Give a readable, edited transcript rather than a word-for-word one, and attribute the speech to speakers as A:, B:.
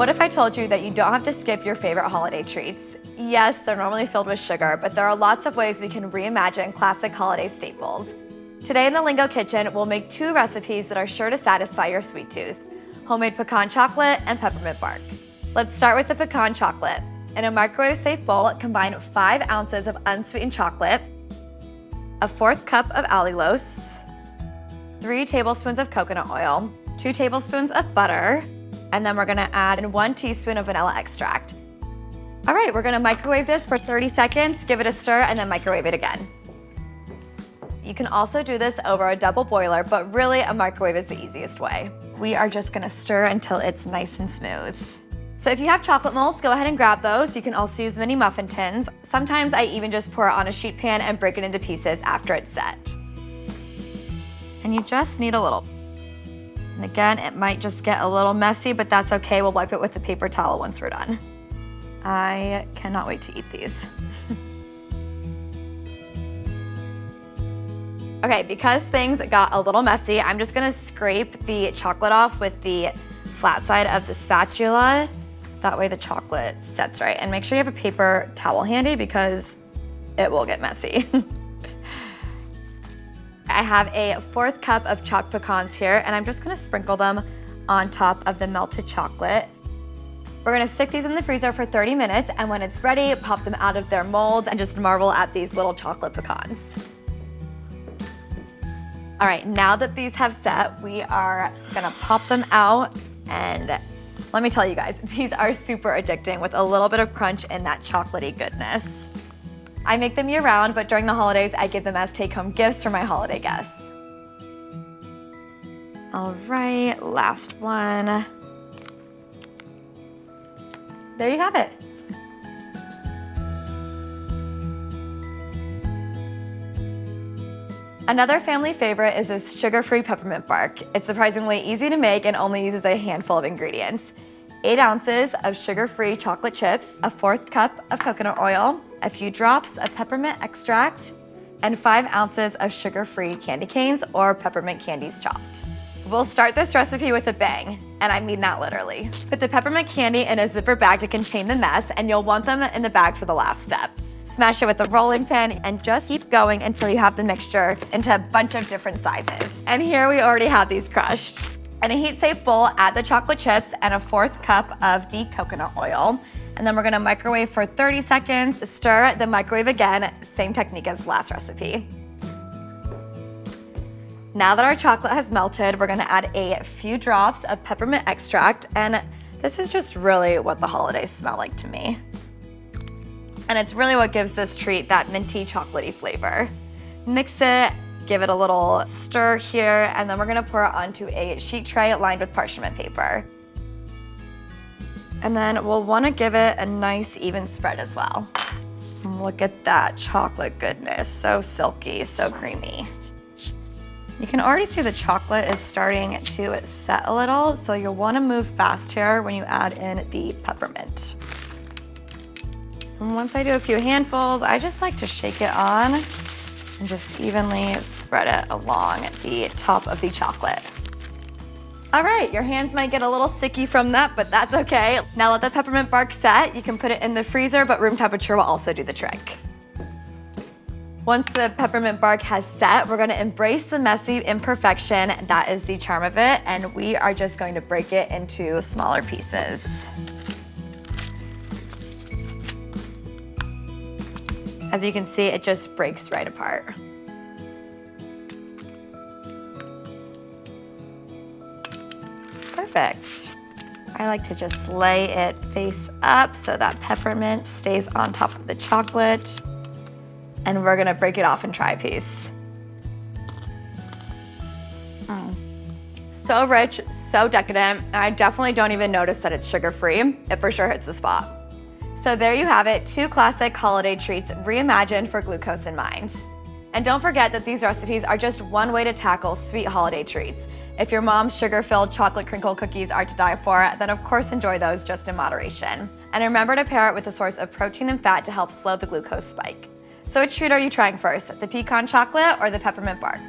A: What if I told you that you don't have to skip your favorite holiday treats? Yes, they're normally filled with sugar, but there are lots of ways we can reimagine classic holiday staples. Today in the Lingo Kitchen, we'll make 2 recipes that are sure to satisfy your sweet tooth: homemade pecan chocolate and peppermint bark. Let's start with the pecan chocolate. In a microwave-safe bowl, combine 5 ounces of unsweetened chocolate, a 1/4 cup of allulose, 3 tablespoons of coconut oil, 2 tablespoons of butter, and then we're gonna add 1 teaspoon of vanilla extract. All right, we're gonna microwave this for 30 seconds, give it a stir, and then microwave it again. You can also do this over a double boiler, but really a microwave is the easiest way. We are just gonna stir until it's nice and smooth. So if you have chocolate molds, go ahead and grab those. You can also use mini muffin tins. Sometimes I even just pour it on a sheet pan and break it into pieces after it's set. And you just need a little. And again, it might just get a little messy, but that's okay. We'll wipe it with a paper towel once we're done. I cannot wait to eat these. Okay, because things got a little messy, I'm just gonna scrape the chocolate off with the flat side of the spatula. That way the chocolate sets right. And make sure you have a paper towel handy because it will get messy. I have a 1/4 cup of chopped pecans here, and I'm just gonna sprinkle them on top of the melted chocolate. We're gonna stick these in the freezer for 30 minutes, and when it's ready, pop them out of their molds and just marvel at these little chocolate pecans. All right, now that these have set, we are gonna pop them out, and let me tell you guys, these are super addicting with a little bit of crunch and that chocolatey goodness. I make them year round, but during the holidays, I give them as take-home gifts for my holiday guests. All right, last one. There you have it. Another family favorite is this sugar-free peppermint bark. It's surprisingly easy to make and only uses a handful of ingredients. 8 ounces of sugar-free chocolate chips, a 1/4 cup of coconut oil, a few drops of peppermint extract, and 5 ounces of sugar-free candy canes or peppermint candies chopped. We'll start this recipe with a bang, and I mean that literally. Put the peppermint candy in a zipper bag to contain the mess, and you'll want them in the bag for the last step. Smash it with a rolling pin and just keep going until you have the mixture into a bunch of different sizes. And here we already have these crushed. In a heat-safe bowl, add the chocolate chips and a 1/4 cup of the coconut oil. And then we're gonna microwave for 30 seconds. Stir, then microwave again, same technique as last recipe. Now that our chocolate has melted, we're gonna add a few drops of peppermint extract, and this is just really what the holidays smell like to me. And it's really what gives this treat that minty, chocolatey flavor. Mix it, give it a little stir here, and then we're gonna pour it onto a sheet tray lined with parchment paper. And then we'll wanna give it a nice even spread as well. And look at that chocolate goodness, so silky, so creamy. You can already see the chocolate is starting to set a little, so you'll wanna move fast here when you add in the peppermint. And once I do a few handfuls, I just like to shake it on and just evenly spread it along the top of the chocolate. All right, your hands might get a little sticky from that, but that's okay. Now let the peppermint bark set. You can put it in the freezer, but room temperature will also do the trick. Once the peppermint bark has set, we're gonna embrace the messy imperfection. That is the charm of it, and we are just going to break it into smaller pieces. As you can see, it just breaks right apart. Perfect. I like to just lay it face up so that peppermint stays on top of the chocolate. And we're gonna break it off and try a piece. So rich, so decadent. I definitely don't even notice that it's sugar-free. It for sure hits the spot. So there you have it, 2 classic holiday treats reimagined for glucose in mind. And don't forget that these recipes are just one way to tackle sweet holiday treats. If your mom's sugar-filled chocolate crinkle cookies are to die for, then of course enjoy those just in moderation. And remember to pair it with a source of protein and fat to help slow the glucose spike. So which treat are you trying first, the pecan chocolate or the peppermint bark?